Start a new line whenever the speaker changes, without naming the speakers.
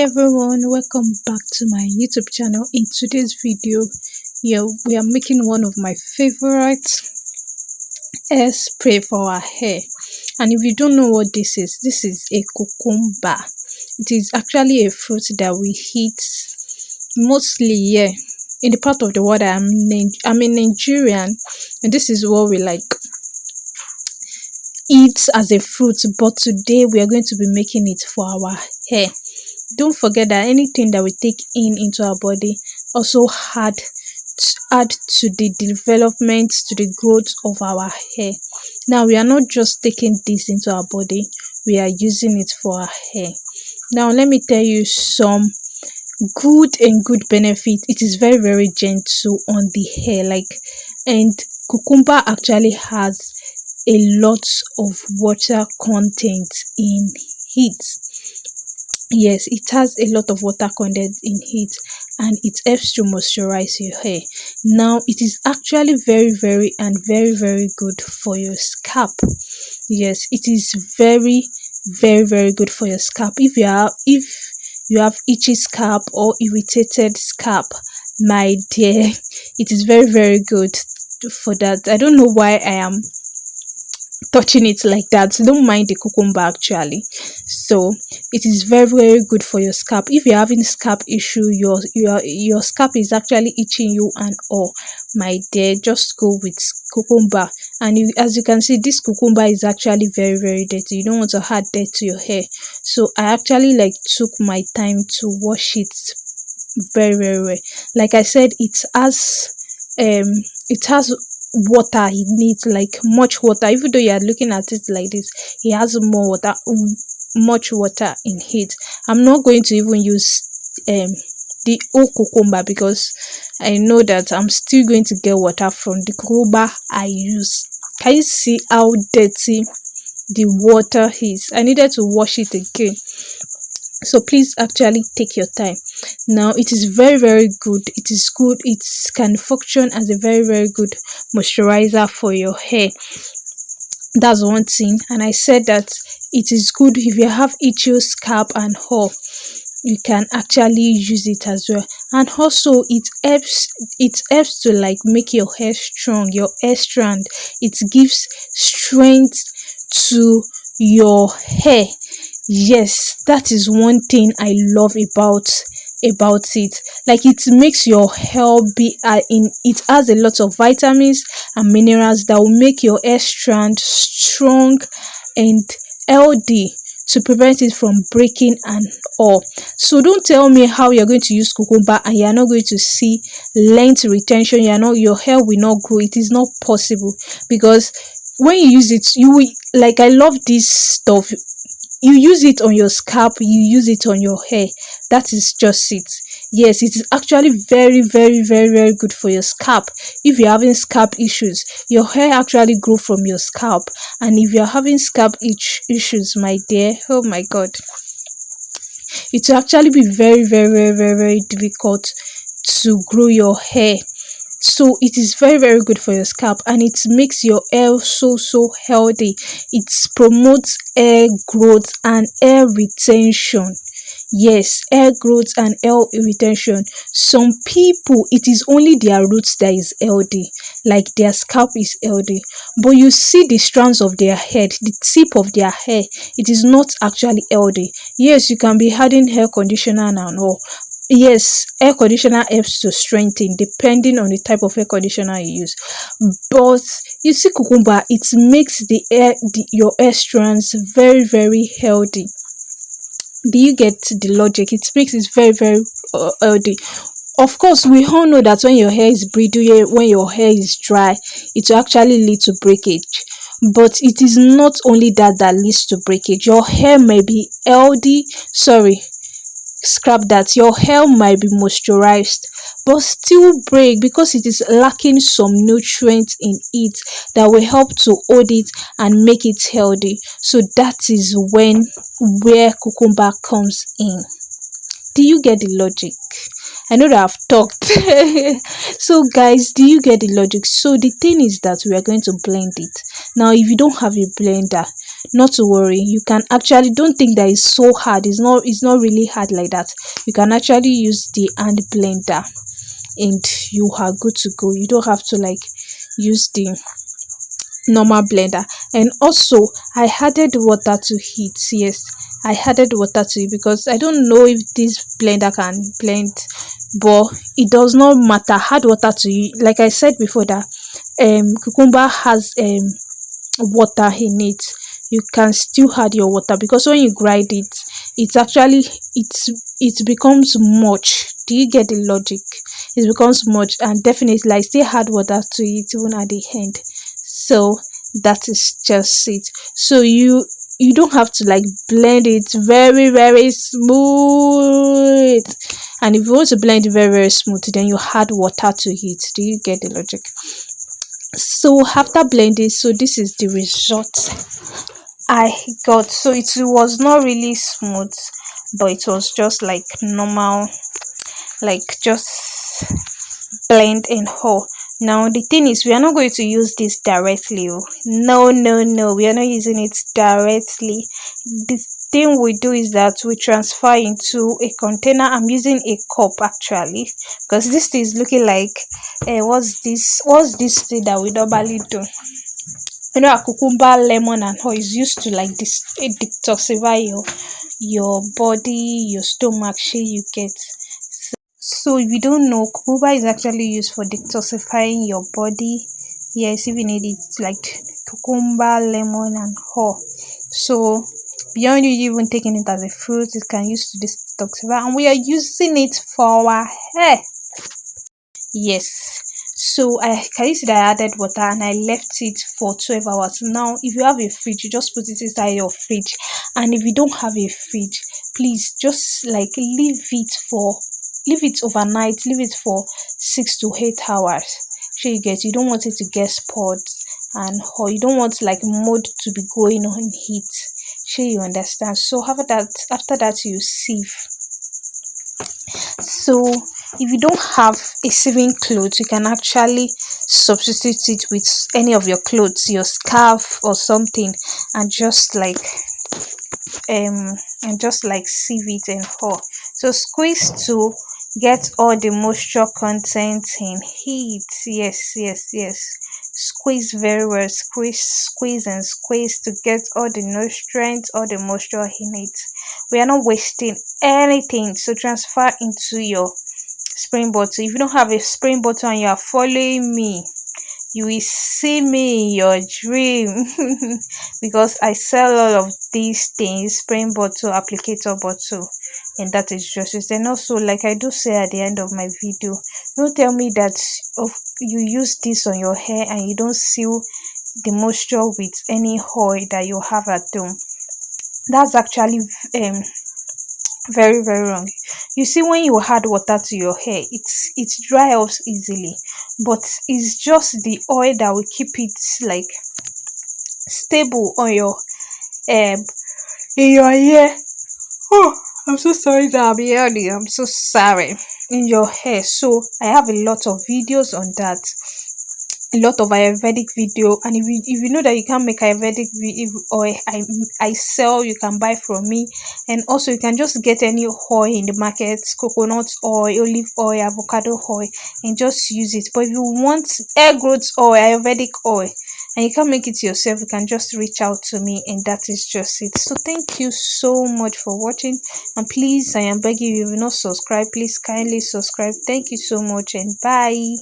everyone, welcome back to my YouTube channel. In today's video, we are making one of my favorite hair spray for our hair. And if you don't know what this is a cucumber. It is actually a fruit that we eat mostly here in the part of the world I'm a Nigerian, and this is what we like eat as a fruit. But today we are going to be making it for our hair. Don't forget that anything that we take into our body also add to the development, to the growth of our hair. Now we are not just taking this into our body, we are using it for our hair. Now let me tell you some good benefit. It is very gentle on the hair, and cucumber actually has a lot of water content in it. Yes, it has a lot of water content in it, and it helps to moisturize your hair. Now it is actually very good for your scalp. Yes, it is very good for your scalp. If you have itchy scalp or irritated scalp, my dear, it is very good for that. I don't know why I am touching it like that. Don't mind the cucumber actually. So it is very good for your scalp. If you're having scalp issue, your scalp is actually itching you and all, my dear, just go with cucumber. And as you can see, this cucumber is actually very dirty. You don't want to add dirt to your hair, so I actually took my time to wash it very well. Like I said, it has water. It needs much water. Even though you are looking at it like this, it has much water in it. I'm not going to even use the whole cucumber because I know that I'm still going to get water from the cucumber I use. Can you see how dirty the water is? I needed to wash it again. So please actually take your time. Now it is very good. It is good. It can function as a very good moisturizer for your hair. That's one thing. And I said that it is good if you have itchy scalp and hair, you can actually use it as well. And also it helps to make your hair strong, your hair strand. It gives strength to your hair. Yes, that is one thing I love about it. It makes your hair be it has a lot of vitamins and minerals that will make your hair strand strong and healthy, to prevent it from breaking and all. So don't tell me how you're going to use cucumber and you're not going to see length retention. Your hair will not grow. It is not possible, because when you use it, you will I love this stuff. You use it on your scalp, you use it on your hair. That is just it. Yes, it is actually very good for your scalp. If you're having scalp issues, your hair actually grow from your scalp. And if you're having scalp issues, my dear, oh my god, it will actually be very difficult to grow your hair. So it is very good for your scalp, and it makes your hair so healthy. It promotes hair growth and hair retention. Yes, hair growth and hair retention. Some people, it is only their roots that is healthy, their scalp is healthy, but you see the strands of their head, the tip of their hair, it is not actually healthy. Yes, you can be adding hair conditioner and all. Yes, hair conditioner helps to strengthen depending on the type of hair conditioner you use. But you see, cucumber, it makes your hair strands very healthy. Do you get the logic? It makes it very healthy. Of course, we all know that when your hair is brittle, when your hair is dry, it will actually lead to breakage. But it is not only that leads to breakage. Your hair may be healthy. Scrap that. Your hair might be moisturized but still break because it is lacking some nutrients in it that will help to hold it and make it healthy. So that is where cucumber comes in. Do you get the logic? I know that I've talked. So, guys, do you get the logic? So, the thing is that we are going to blend it. Now, if you don't have a blender, not to worry. You can actually, don't think that it's so hard. It's not really hard like that. You can actually use the hand blender, and you are good to go. You don't have to like use the normal blender. And also, I added water to heat. Yes, I added water to it because I don't know if this blender can blend, but it does not matter. Add water to it. Like I said before, that cucumber has water in it. You can still add your water, because when you grind it, it's actually, it becomes much. Do you get the logic? It becomes much, and definitely I still add water to it even at the end. So that is just it. So you don't have to like blend it very very smooth. And if you want to blend it very very smooth, then you add water to it. Do you get the logic? So after blending, so this is the result I got. So it was not really smooth, but it was just like normal, like just blend and whole. Now the thing is, we are not going to use this directly. Oh. No, no, no, we are not using it directly. The thing we do is that we transfer into a container. I'm using a cup actually, because this thing is looking like what's this thing that we normally do. You know, a cucumber, lemon, and oil is used to like this detoxify your body, your stomach. Shey you get. So if you don't know, cucumber is actually used for detoxifying your body. Yes, if you need it, it's like cucumber, lemon, and whole. So beyond you even taking it as a fruit, it can use to detoxify, and we are using it for our hair. Yes. So I can you see that I added water and I left it for 12 hours. Now, if you have a fridge, you just put it inside your fridge. And if you don't have a fridge, please just like leave it overnight, leave it for 6 to 8 hours. So you don't want it to get spots, and or you don't want like mold to be growing on heat. Sure you understand. So after that you sieve. So if you don't have a sieving cloth, you can actually substitute it with any of your clothes, your scarf or something, and just like sieve it and pour. So squeeze to get all the moisture content in heat. Yes, yes, yes. Squeeze very well. Squeeze and squeeze to get all the nutrients, all the moisture in it. We are not wasting anything. So transfer into your spring bottle. If you don't have a spring bottle and you are following me, you will see me in your dream. Because I sell all of these things, spring bottle, applicator bottle, and that is just it. And also, like I do say at the end of my video, don't tell me that you use this on your hair and you don't seal the moisture with any oil that you have at home. That's actually very very wrong. You see, when you add water to your hair, it dry off easily, but it's just the oil that will keep it like stable on your um in your hair. Oh, I'm so sorry that I'm yawning. I'm so sorry. In your hair. So I have a lot of videos on that, a lot of ayurvedic video. And if you know that you can't make ayurvedic or I sell, you can buy from me. And also you can just get any oil in the market, coconut oil, olive oil, avocado oil, and just use it. But if you want hair growth oil, ayurvedic oil, and you can't make it yourself, you can just reach out to me, and that is just it. So thank you so much for watching, and please, I am begging you, if you not subscribe, please kindly subscribe. Thank you so much, and bye.